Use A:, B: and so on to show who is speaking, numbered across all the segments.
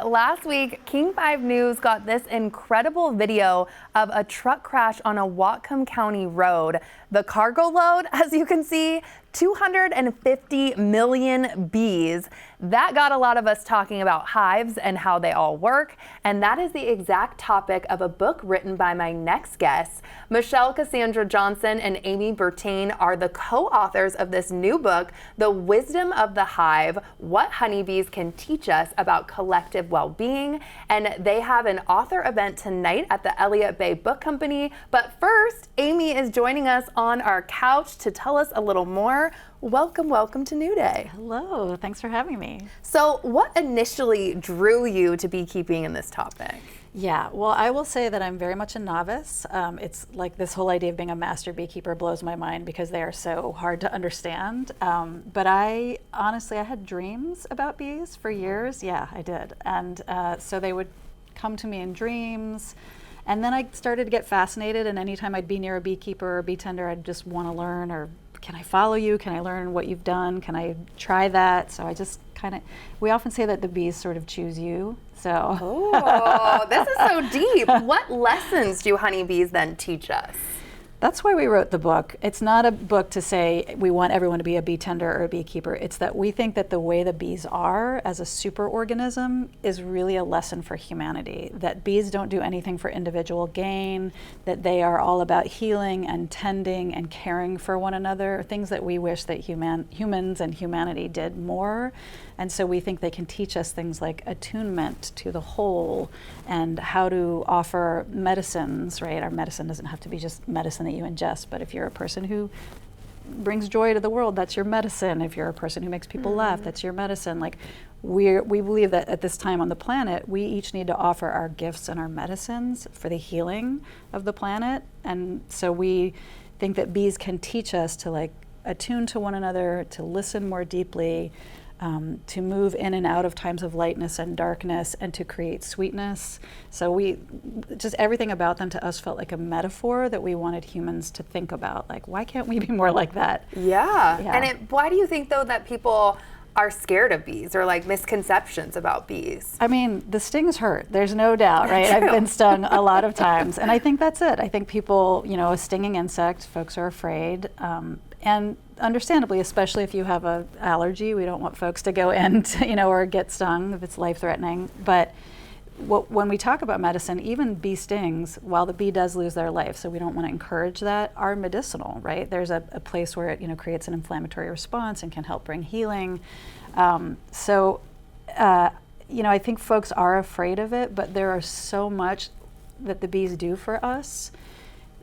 A: last week, King 5 News got this incredible video of a truck crash on a Whatcom County road. The cargo load, as you can see, 250 million bees. That got a lot of us talking about hives and how they all work, and that is the exact topic of a book written by my next guests. Michelle Cassandra Johnson and Amy Burtaine are the co-authors of this new book, The Wisdom of the Hive, What Honeybees Can Teach Us About Collective Well-Being, and they have an author event tonight at the Elliott Bay Book Company. But first, Amy is joining us on our couch to tell us a little more. Welcome to New Day.
B: Hello, thanks for having me.
A: So what initially drew you to beekeeping in this topic?
B: Yeah, well, I will say that I'm very much a novice. It's like this whole idea of being a master beekeeper blows my mind because they are so hard to understand. But I had dreams about bees for years. Yeah, I did. And so they would come to me in dreams. And then I started to get fascinated, and anytime I'd be near a beekeeper or bee tender, I'd just want to learn, or can I follow you? Can I learn what you've done? Can I try that? So I just we often say that the bees sort of choose you. So.
A: Oh, this is so deep. What lessons do honeybees then teach us?
B: That's why we wrote the book. It's not a book to say we want everyone to be a bee tender or a beekeeper. It's that we think that the way the bees are as a superorganism is really a lesson for humanity. That bees don't do anything for individual gain, that they are all about healing and tending and caring for one another, things that we wish that humans and humanity did more. And so we think they can teach us things like attunement to the whole and how to offer medicines, right? Our medicine doesn't have to be just medicine that you ingest, but if you're a person who brings joy to the world, that's your medicine. If you're a person who makes people laugh, that's your medicine. Like we believe that at this time on the planet, we each need to offer our gifts and our medicines for the healing of the planet. And so we think that bees can teach us to like attune to one another, to listen more deeply, to move in and out of times of lightness and darkness, and to create sweetness. So just everything about them to us felt like a metaphor that we wanted humans to think about. Like, why can't we be more like that?
A: Yeah. And why do you think, though, that people are scared of bees, or like misconceptions about bees?
B: I mean, the stings hurt. There's no doubt, right? I've been stung a lot of times. And I think that's it. I think people, a stinging insect, folks are afraid. And understandably, especially if you have an allergy, we don't want folks to go in, or get stung if it's life-threatening. But when we talk about medicine, even bee stings, while the bee does lose their life, so we don't want to encourage that, are medicinal, right? There's a place where it, creates an inflammatory response and can help bring healing. I think folks are afraid of it, but there are so much that the bees do for us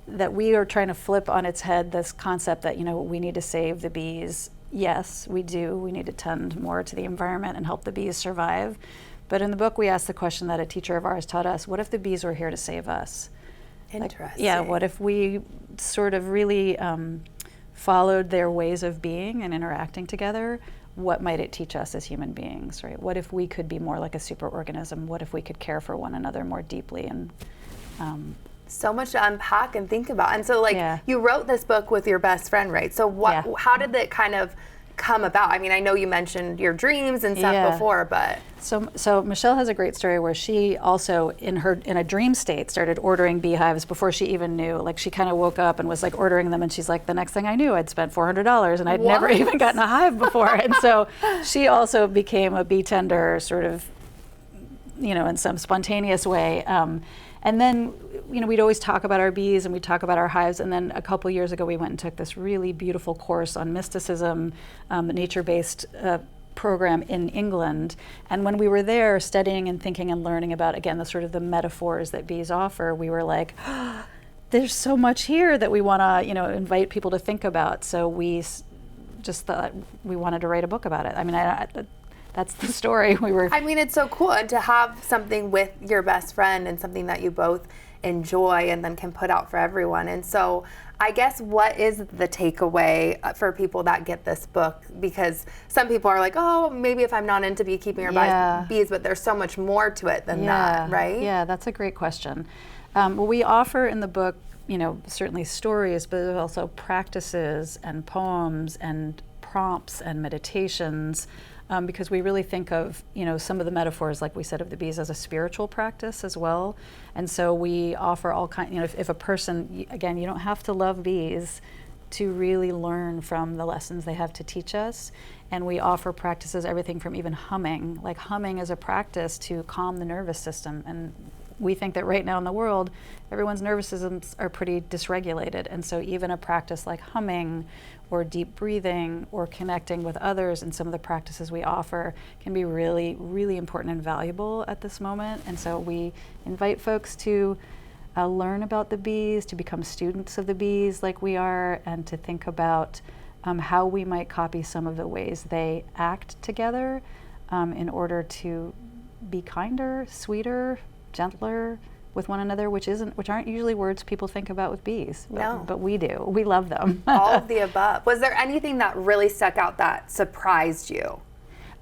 B: that we are trying to flip on its head this concept that, we need to save the bees. Yes, we do. We need to tend more to the environment and help the bees survive. But in the book, we asked the question that a teacher of ours taught us: what if the bees were here to save us?
A: Interesting.
B: What if we sort of really followed their ways of being and interacting together? What might it teach us as human beings, right? What if we could be more like a superorganism? What if we could care for one another more deeply? And
A: so much to unpack and think about. And so you wrote this book with your best friend, right? So how did it kind of come about? I mean, I know you mentioned your dreams and stuff before, but.
B: So Michelle has a great story where she also in a dream state started ordering beehives before she even knew. Like, she kind of woke up and was like ordering them, and she's like, the next thing I knew, I'd spent $400 and I'd never even gotten a hive before. And so she also became a bee tender sort of, in some spontaneous way. And then, we'd always talk about our bees and we'd talk about our hives. And then a couple years ago, we went and took this really beautiful course on mysticism, a nature-based program in England. And when we were there studying and thinking and learning about, again, the sort of the metaphors that bees offer, we were like, there's so much here that we want to, invite people to think about. So we just thought we wanted to write a book about it. I mean, that's the story.
A: It's so cool, and to have something with your best friend and something that you both enjoy and then can put out for everyone. And so I guess, what is the takeaway for people that get this book? Because some people are like, oh, maybe if I'm not into beekeeping or bees, but there's so much more to it than that, right?
B: Yeah, that's a great question. Well, we offer in the book, certainly stories, but also practices and poems and prompts and meditations because we really think of, some of the metaphors, like we said, of the bees as a spiritual practice as well. And so we offer all kinds, if a person, again, you don't have to love bees to really learn from the lessons they have to teach us. And we offer practices, everything from even humming. Like humming is a practice to calm the nervous system. And we think that right now in the world, everyone's nervous systems are pretty dysregulated. And so even a practice like humming or deep breathing or connecting with others, and some of the practices we offer can be really, really important and valuable at this moment. And so we invite folks to learn about the bees, to become students of the bees like we are, and to think about how we might copy some of the ways they act together in order to be kinder, sweeter, gentler with one another, which aren't usually words people think about with bees.
A: No.
B: But we do. We love them.
A: All of the above. Was there anything that really stuck out that surprised you?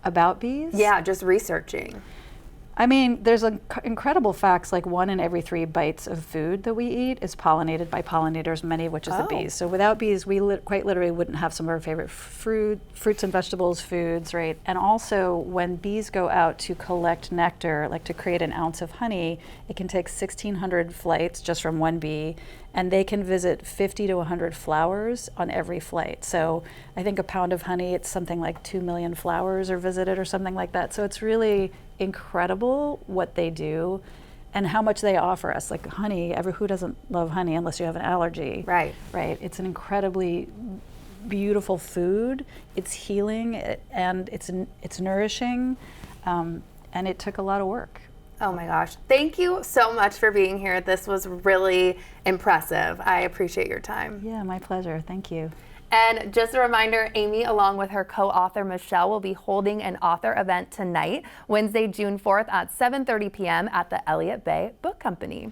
B: About bees?
A: Yeah, just researching.
B: I mean, there's incredible facts, like 1 in every 3 bites of food that we eat is pollinated by pollinators, many of which is the bees. So without bees, we quite literally wouldn't have some of our favorite fruits and vegetables, foods, right? And also, when bees go out to collect nectar, like to create an ounce of honey, it can take 1,600 flights just from one bee, and they can visit 50 to 100 flowers on every flight. So I think a pound of honey, it's something like 2 million flowers are visited or something like that. So it's really incredible what they do and how much they offer us. Like honey, who doesn't love honey unless you have an allergy?
A: Right.
B: Right. It's an incredibly beautiful food. It's healing and it's nourishing, and it took a lot of work.
A: Oh my gosh. Thank you so much for being here. This was really impressive. I appreciate your time.
B: Yeah, my pleasure. Thank you.
A: And just a reminder, Amy, along with her co-author Michelle, will be holding an author event tonight, Wednesday, June 4th at 7:30 p.m. at the Elliott Bay Book Company.